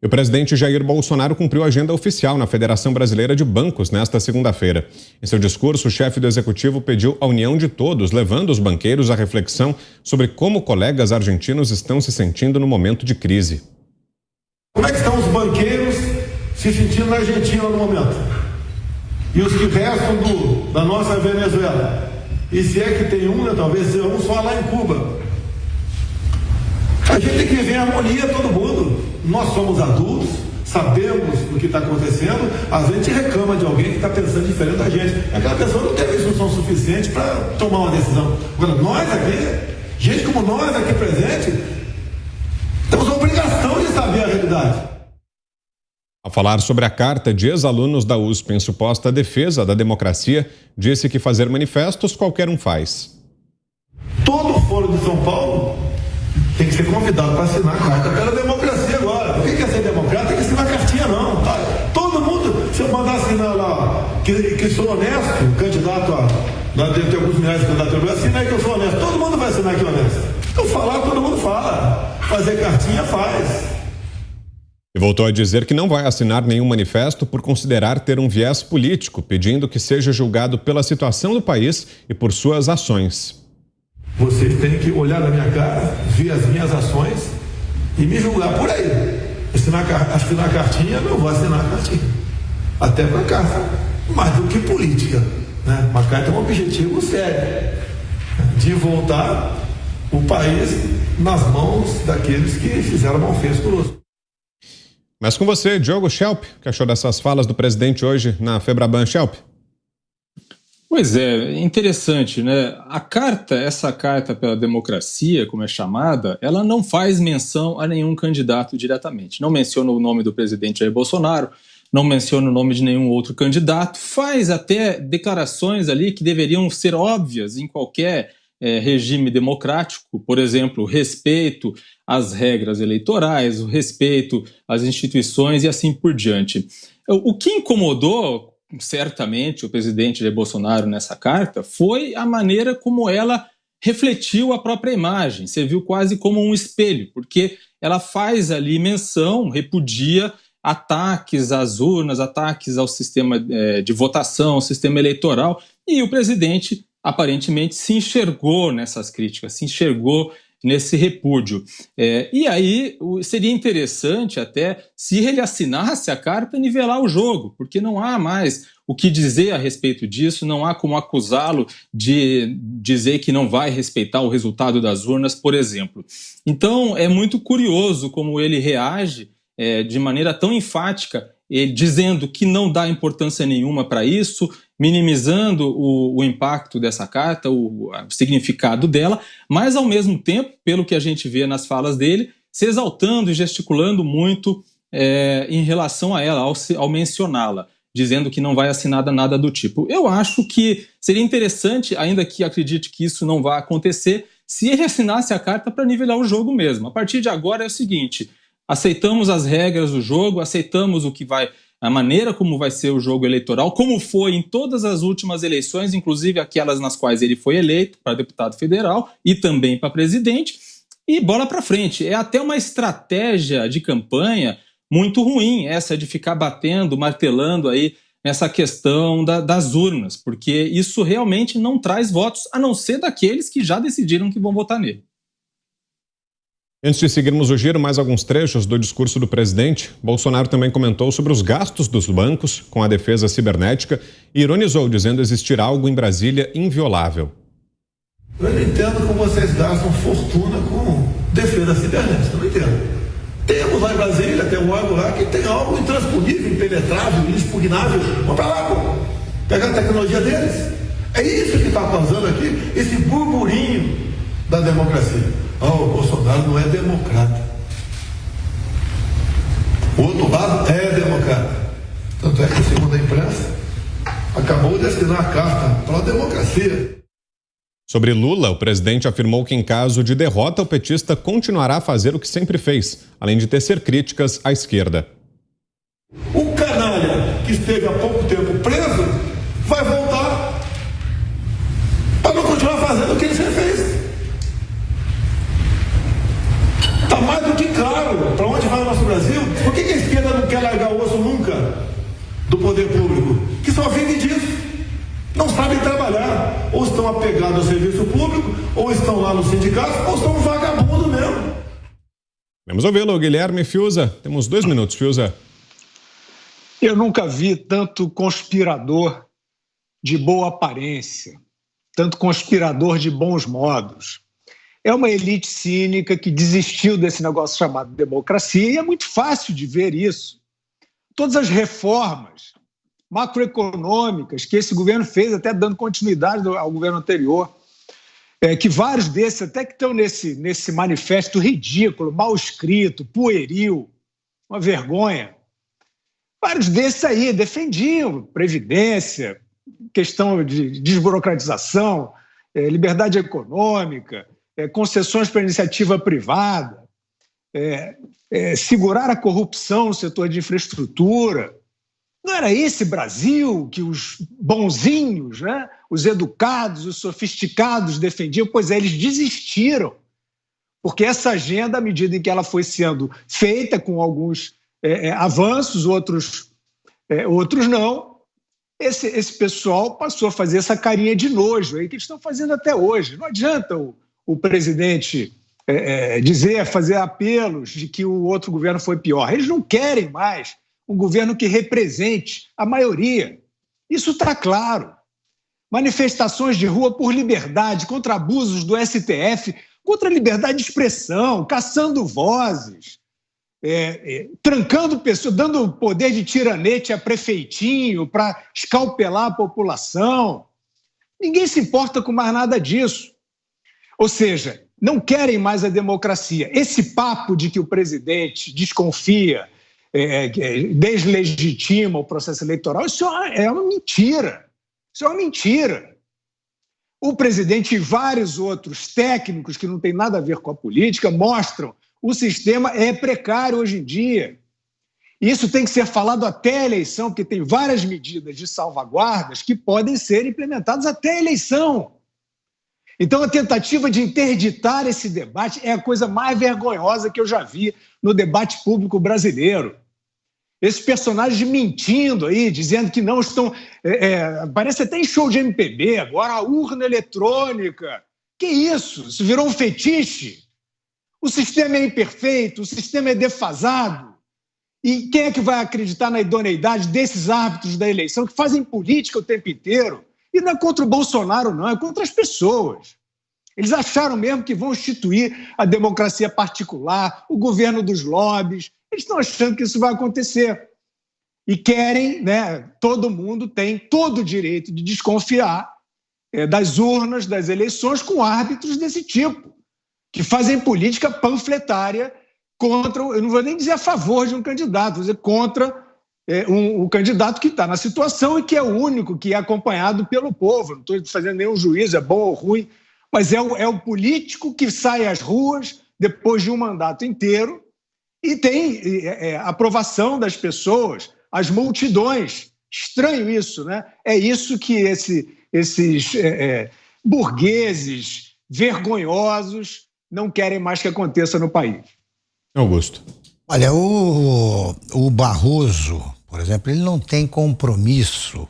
E o presidente Jair Bolsonaro cumpriu a agenda oficial na Federação Brasileira de Bancos nesta segunda-feira. Em seu discurso, o chefe do executivo pediu a união de todos, levando os banqueiros à reflexão sobre como colegas argentinos estão se sentindo no momento de crise. Como é que estão os banqueiros se sentindo na Argentina no momento? E os que restam da nossa Venezuela? E se é que tem um, né, talvez seja um só lá em Cuba. A gente tem que viver em harmonia, todo mundo. Nós somos adultos, sabemos o que está acontecendo. Às vezes a gente reclama de alguém que está pensando diferente da gente. Aquela pessoa não teve instrução suficiente para tomar uma decisão. Agora, nós aqui, gente como nós aqui presente, temos a obrigação de saber a realidade. Ao falar sobre a carta de ex-alunos da USP em suposta defesa da democracia, disse que fazer manifestos qualquer um faz. Todo foro de São Paulo tem que ser convidado para assinar a carta pela democracia agora. O que é ser democrata? Tem que assinar cartinha, não. Tá? Todo mundo, se eu mandar assinar lá que sou honesto, candidato a. Tem alguns milhares de candidatos, assina aí que eu sou honesto. Todo mundo vai assinar que é honesto. Eu falar, todo mundo fala. Fazer cartinha faz. E voltou a dizer que não vai assinar nenhum manifesto por considerar ter um viés político, pedindo que seja julgado pela situação do país e por suas ações. Vocês têm que olhar na minha cara, ver as minhas ações e me julgar por aí. Assinar cartinha, não vou assinar cartinha. Até para carta, mais do que política. Né? Uma carta é um objetivo sério, de voltar o país nas mãos daqueles que fizeram mal feito conosco. Mas com você, Diogo Schelp, o que achou dessas falas do presidente hoje na Febraban, Schelp? Pois é, interessante, né? Essa carta pela democracia, como é chamada, ela não faz menção a nenhum candidato diretamente. Não menciona o nome do presidente Jair Bolsonaro, não menciona o nome de nenhum outro candidato, faz até declarações ali que deveriam ser óbvias em qualquer regime democrático, por exemplo, respeito às regras eleitorais, o respeito às instituições e assim por diante. O que incomodou certamente o presidente Jair Bolsonaro nessa carta foi a maneira como ela refletiu a própria imagem, serviu quase como um espelho, porque ela faz ali menção, repudia ataques às urnas, ataques ao sistema de votação, ao sistema eleitoral, e o presidente aparentemente se enxergou nessas críticas, se enxergou nesse repúdio. E aí seria interessante até se ele assinasse a carta nivelar o jogo, porque não há mais o que dizer a respeito disso, não há como acusá-lo de dizer que não vai respeitar o resultado das urnas, por exemplo. Então é muito curioso como ele reage de maneira tão enfática, dizendo que não dá importância nenhuma para isso, minimizando o impacto dessa carta, o significado dela, mas ao mesmo tempo, pelo que a gente vê nas falas dele, se exaltando e gesticulando muito em relação a ela, ao mencioná-la, dizendo que não vai assinar nada do tipo. Eu acho que seria interessante, ainda que acredite que isso não vai acontecer, se ele assinasse a carta para nivelar o jogo mesmo. A partir de agora é o seguinte: aceitamos as regras do jogo, aceitamos a maneira como vai ser o jogo eleitoral, como foi em todas as últimas eleições, inclusive aquelas nas quais ele foi eleito para deputado federal e também para presidente, e bola para frente. É até uma estratégia de campanha muito ruim essa de ficar batendo, martelando aí nessa questão das urnas, porque isso realmente não traz votos, a não ser daqueles que já decidiram que vão votar nele. Antes de seguirmos o giro, mais alguns trechos do discurso do presidente. Bolsonaro também comentou sobre os gastos dos bancos com a defesa cibernética e ironizou, dizendo existir algo em Brasília inviolável. Eu não entendo como vocês gastam fortuna com defesa cibernética, não entendo. Temos lá em Brasília, tem um órgão lá que tem algo intransponível, impenetrável, inexpugnável. Vamos para lá, pô. Pegar a tecnologia deles. É isso que está causando aqui, esse burburinho da democracia. O Bolsonaro não é democrata. O outro lado é democrata. Tanto é que, segundo a imprensa, acabou de assinar a carta para a democracia. Sobre Lula, o presidente afirmou que em caso de derrota, o petista continuará a fazer o que sempre fez, além de tecer críticas à esquerda. O canalha que esteve há pouco tempo preso vai voltar para não continuar fazendo o que ele sempre fez. Está mais do que claro para onde vai o nosso Brasil, por que a esquerda não quer largar o osso nunca do poder público? Que só vive disso. Não sabem trabalhar. Ou estão apegados ao serviço público, ou estão lá no sindicato, ou estão vagabundos mesmo. Vamos ouvi-lo, Guilherme Fiuza. Temos 2 minutos, Fiuza. Eu nunca vi tanto conspirador de boa aparência, tanto conspirador de bons modos. É uma elite cínica que desistiu desse negócio chamado democracia, e é muito fácil de ver isso. Todas as reformas macroeconômicas que esse governo fez, até dando continuidade ao governo anterior, que vários desses até que estão nesse manifesto ridículo, mal escrito, pueril, uma vergonha. Vários desses aí defendiam previdência, questão de desburocratização, liberdade econômica, concessões para iniciativa privada, segurar a corrupção no setor de infraestrutura. Não era esse Brasil que os bonzinhos, né, os educados, os sofisticados defendiam? Pois é, eles desistiram, porque essa agenda, à medida em que ela foi sendo feita com alguns avanços, outros não, esse pessoal passou a fazer essa carinha de nojo aí que eles estão fazendo até hoje. Não adianta o presidente fazer apelos de que o outro governo foi pior. Eles não querem mais um governo que represente a maioria. Isso está claro. Manifestações de rua por liberdade, contra abusos do STF, contra a liberdade de expressão, caçando vozes, trancando pessoas, dando poder de tiranete a prefeitinho para escalpelar a população. Ninguém se importa com mais nada disso. Ou seja, não querem mais a democracia. Esse papo de que o presidente desconfia, deslegitima o processo eleitoral, isso é uma mentira. Isso é uma mentira. O presidente e vários outros técnicos que não têm nada a ver com a política mostram o sistema é precário hoje em dia. Isso tem que ser falado até a eleição, porque tem várias medidas de salvaguardas que podem ser implementadas até a eleição. Então, a tentativa de interditar esse debate é a coisa mais vergonhosa que eu já vi no debate público brasileiro. Esses personagens mentindo aí, dizendo que não estão... parece até em show de MPB, agora a urna eletrônica. Que isso? Isso virou um fetiche? O sistema é imperfeito, o sistema é defasado. E quem é que vai acreditar na idoneidade desses árbitros da eleição que fazem política o tempo inteiro? E não é contra o Bolsonaro, não, é contra as pessoas. Eles acharam mesmo que vão instituir a democracia particular, o governo dos lobbies. Eles estão achando que isso vai acontecer. E querem, né? Todo mundo tem todo o direito de desconfiar das urnas, das eleições, com árbitros desse tipo, que fazem política panfletária contra, eu não vou nem dizer a favor de um candidato, vou dizer contra um candidato que está na situação e que é o único que é acompanhado pelo povo. Não estou fazendo nenhum juízo, é bom ou ruim, mas é o político que sai às ruas depois de um mandato inteiro e tem aprovação das pessoas, as multidões. Estranho isso, né? É isso que esses burgueses vergonhosos não querem mais que aconteça no país. Augusto. Olha, o Barroso, por exemplo, ele não tem compromisso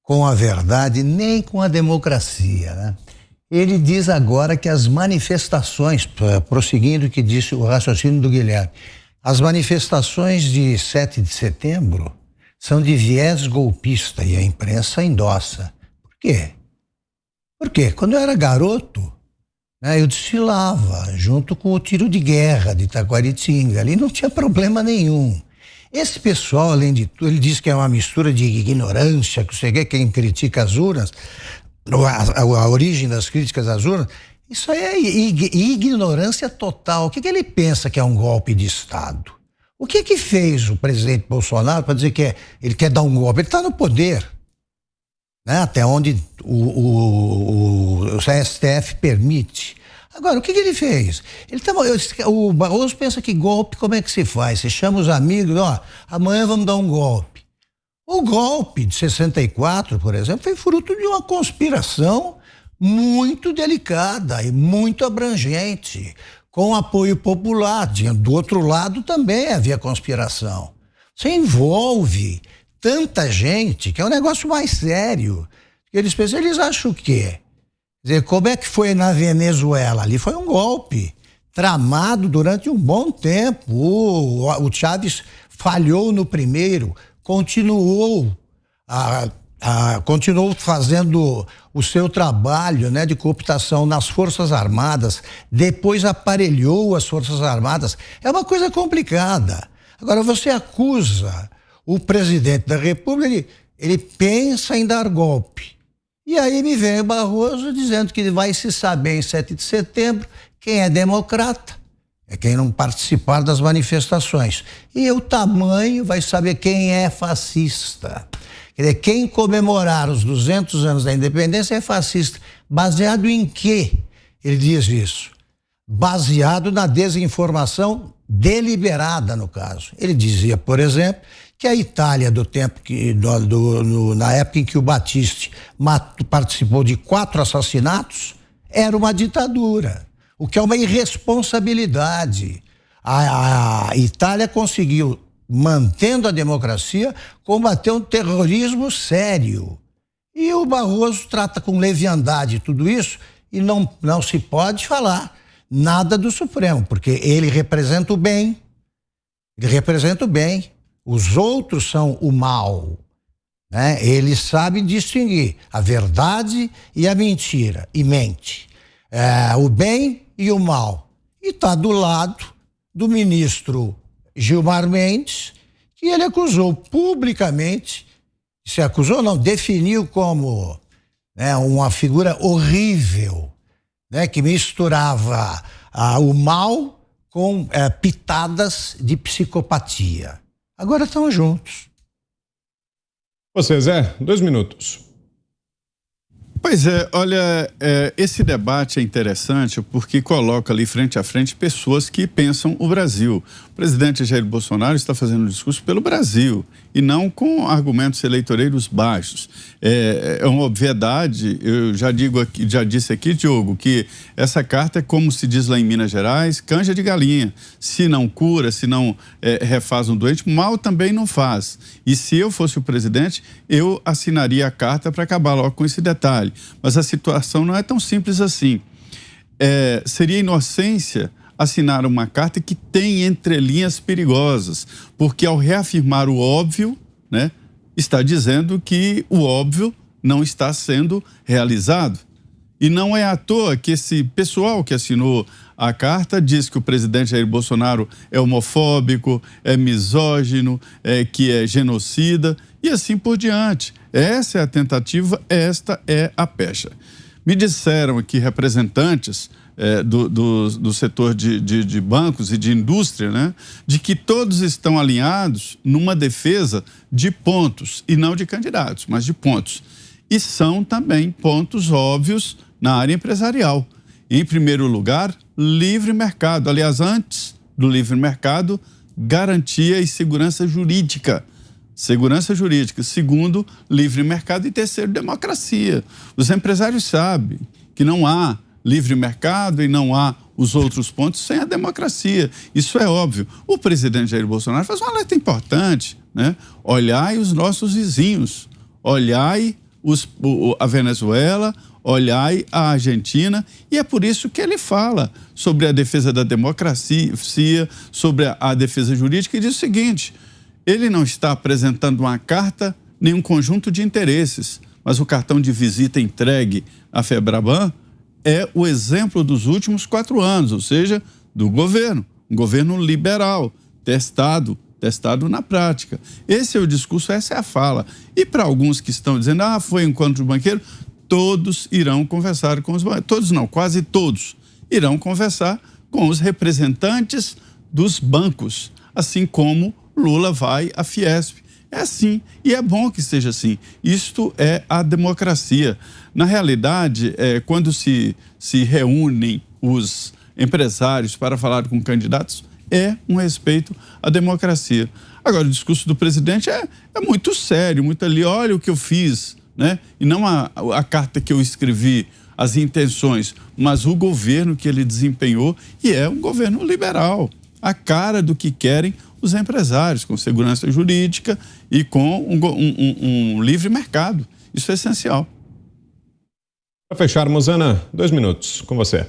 com a verdade nem com a democracia, né? Ele diz agora que as manifestações, prosseguindo o que disse o raciocínio do Guilherme, as manifestações de 7 de setembro são de viés golpista e a imprensa endossa. Por quê? Porque quando eu era garoto, eu desfilava junto com o tiro de guerra de Taquaritinga, ali não tinha problema nenhum. Esse pessoal, além de tudo, ele diz que é uma mistura de ignorância, que você vê quem critica as urnas, a origem das críticas às urnas, isso aí é ignorância total. O que ele pensa que é um golpe de Estado? O que fez o presidente Bolsonaro para dizer que ele quer dar um golpe? Ele está no poder, né? Até onde o STF permite. Agora, o que ele fez? O Barroso pensa que golpe, como é que se faz? Você chama os amigos, amanhã vamos dar um golpe. O golpe de 64, por exemplo, foi fruto de uma conspiração muito delicada e muito abrangente, com apoio popular. Do outro lado também havia conspiração. Você envolve tanta gente que é um negócio mais sério. Eles acham o quê? Quer dizer, como é que foi na Venezuela? Ali foi um golpe tramado durante um bom tempo. O Chávez falhou no primeiro, continuou fazendo o seu trabalho, né, de cooptação nas Forças Armadas, depois aparelhou as Forças Armadas. É uma coisa complicada. Agora, você acusa o presidente da República, ele pensa em dar golpe. E aí me vem o Barroso dizendo que vai se saber em 7 de setembro quem é democrata, é quem não participar das manifestações. E o tamanho vai saber quem é fascista. Quer dizer, quem comemorar os 200 anos da independência é fascista. Baseado em quê ele diz isso? Baseado na desinformação deliberada, no caso. Ele dizia, por exemplo, que a Itália, na época em que o Battisti participou de 4 assassinatos, era uma ditadura, o que é uma irresponsabilidade. A Itália conseguiu, mantendo a democracia, combater um terrorismo sério. E o Barroso trata com leviandade tudo isso e não se pode falar nada do Supremo, porque ele representa o bem. Ele representa o bem. Os outros são o mal, né? Ele sabe distinguir a verdade e a mentira, e mente. O bem e o mal. E está do lado do ministro Gilmar Mendes, que ele acusou publicamente, definiu como, né, uma figura horrível, né, que misturava o mal com pitadas de psicopatia. Agora estão juntos. Você, Zé, 2 minutos. Pois é, olha, esse debate é interessante porque coloca ali frente a frente pessoas que pensam o Brasil. O presidente Jair Bolsonaro está fazendo um discurso pelo Brasil e não com argumentos eleitoreiros baixos. É uma obviedade, eu já disse aqui, Diogo, que essa carta é como se diz lá em Minas Gerais, canja de galinha. Se não cura, se não refaz um doente, mal também não faz. E se eu fosse o presidente, eu assinaria a carta para acabar logo com esse detalhe. Mas a situação não é tão simples assim. Seria inocência assinar uma carta que tem entrelinhas perigosas, porque ao reafirmar o óbvio, né, está dizendo que o óbvio não está sendo realizado. E não é à toa que esse pessoal que assinou a carta diz que o presidente Jair Bolsonaro é homofóbico, é misógino, que é genocida e assim por diante. Essa é a tentativa, esta é a pecha. Me disseram aqui representantes do setor de bancos e de indústria, né, de que todos estão alinhados numa defesa de pontos, e não de candidatos, mas de pontos. E são também pontos óbvios na área empresarial. Em primeiro lugar, livre mercado. Aliás, antes do livre mercado, garantia e segurança jurídica. Segurança jurídica. Segundo, livre mercado. E terceiro, democracia. Os empresários sabem que não há livre mercado e não há os outros pontos sem a democracia. Isso é óbvio. O presidente Jair Bolsonaro faz uma alerta importante, né? Olhai os nossos vizinhos, olhai a Venezuela, olhai a Argentina, e é por isso que ele fala sobre a defesa da democracia, sobre a defesa jurídica, e diz o seguinte: ele não está apresentando uma carta nem um conjunto de interesses, mas o cartão de visita entregue à Febraban é o exemplo dos últimos 4 anos, ou seja, do governo, um governo liberal, testado na prática. Esse é o discurso, essa é a fala. E para alguns que estão dizendo, foi encontro de banqueiro, todos irão conversar com os banqueiros. Todos não, quase todos irão conversar com os representantes dos bancos, assim como Lula vai à Fiesp. É assim, e é bom que seja assim. Isto é a democracia. Na realidade, quando se reúnem os empresários para falar com candidatos, é um respeito à democracia. Agora, o discurso do presidente é muito sério, muito ali, olha o que eu fiz, né? E não a carta que eu escrevi as intenções, mas o governo que ele desempenhou, e é um governo liberal, a cara do que querem os empresários, com segurança jurídica e com um livre mercado. Isso é essencial. Para fecharmos, Ana, 2 minutos com você.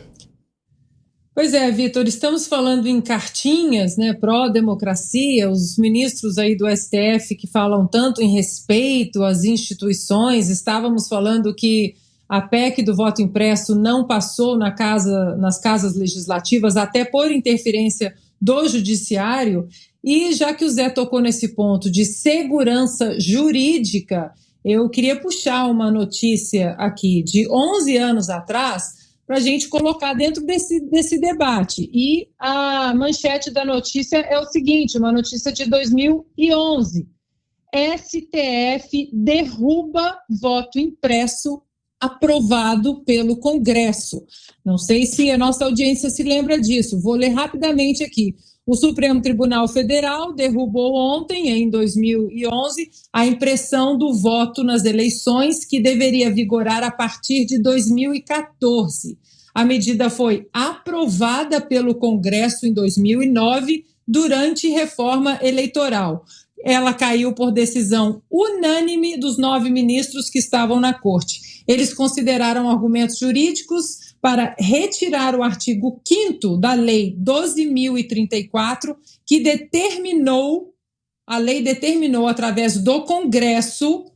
Pois é, Vitor, estamos falando em cartinhas, né, pró-democracia, os ministros aí do STF que falam tanto em respeito às instituições, estávamos falando que a PEC do voto impresso não passou nas casas legislativas, até por interferência do judiciário, e já que o Zé tocou nesse ponto de segurança jurídica, eu queria puxar uma notícia aqui de 11 anos atrás, para a gente colocar dentro desse debate. E a manchete da notícia é o seguinte, uma notícia de 2011. STF derruba voto impresso aprovado pelo Congresso. Não sei se a nossa audiência se lembra disso. Vou ler rapidamente aqui. O Supremo Tribunal Federal derrubou ontem, em 2011, a impressão do voto nas eleições, que deveria vigorar a partir de 2014. A medida foi aprovada pelo Congresso em 2009, durante reforma eleitoral. Ela caiu por decisão unânime dos 9 ministros que estavam na Corte. Eles consideraram argumentos jurídicos para retirar o artigo 5º da Lei 12.034, que a lei determinou, através do Congresso,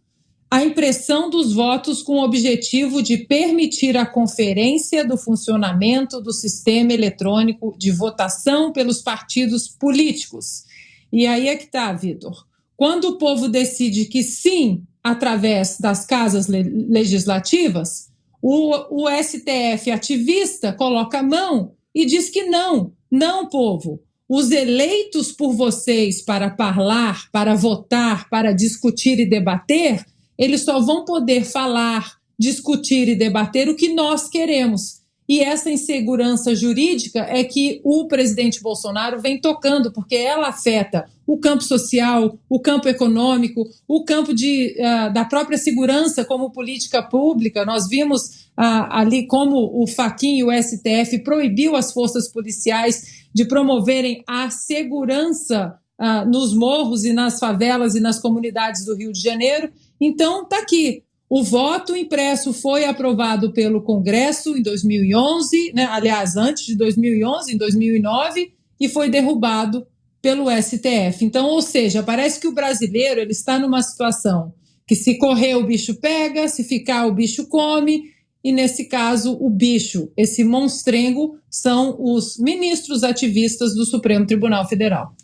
a impressão dos votos com o objetivo de permitir a conferência do funcionamento do sistema eletrônico de votação pelos partidos políticos. E aí é que está, Vitor. Quando o povo decide que sim, através das casas legislativas, o STF ativista coloca a mão e diz que não. Não, povo. Os eleitos por vocês para falar, para votar, para discutir e debater, eles só vão poder falar, discutir e debater o que nós queremos. E essa insegurança jurídica é que o presidente Bolsonaro vem tocando, porque ela afeta o campo social, o campo econômico, o campo da própria segurança como política pública. Nós vimos ali como o Fachin e o STF proibiu as forças policiais de promoverem a segurança nos morros e nas favelas e nas comunidades do Rio de Janeiro. Então, está aqui. O voto impresso foi aprovado pelo Congresso em 2011, né? Aliás, antes de 2011, em 2009, e foi derrubado pelo STF. Então, ou seja, parece que o brasileiro ele está numa situação que se correr o bicho pega, se ficar o bicho come, e nesse caso o bicho, esse monstrengo, são os ministros ativistas do Supremo Tribunal Federal.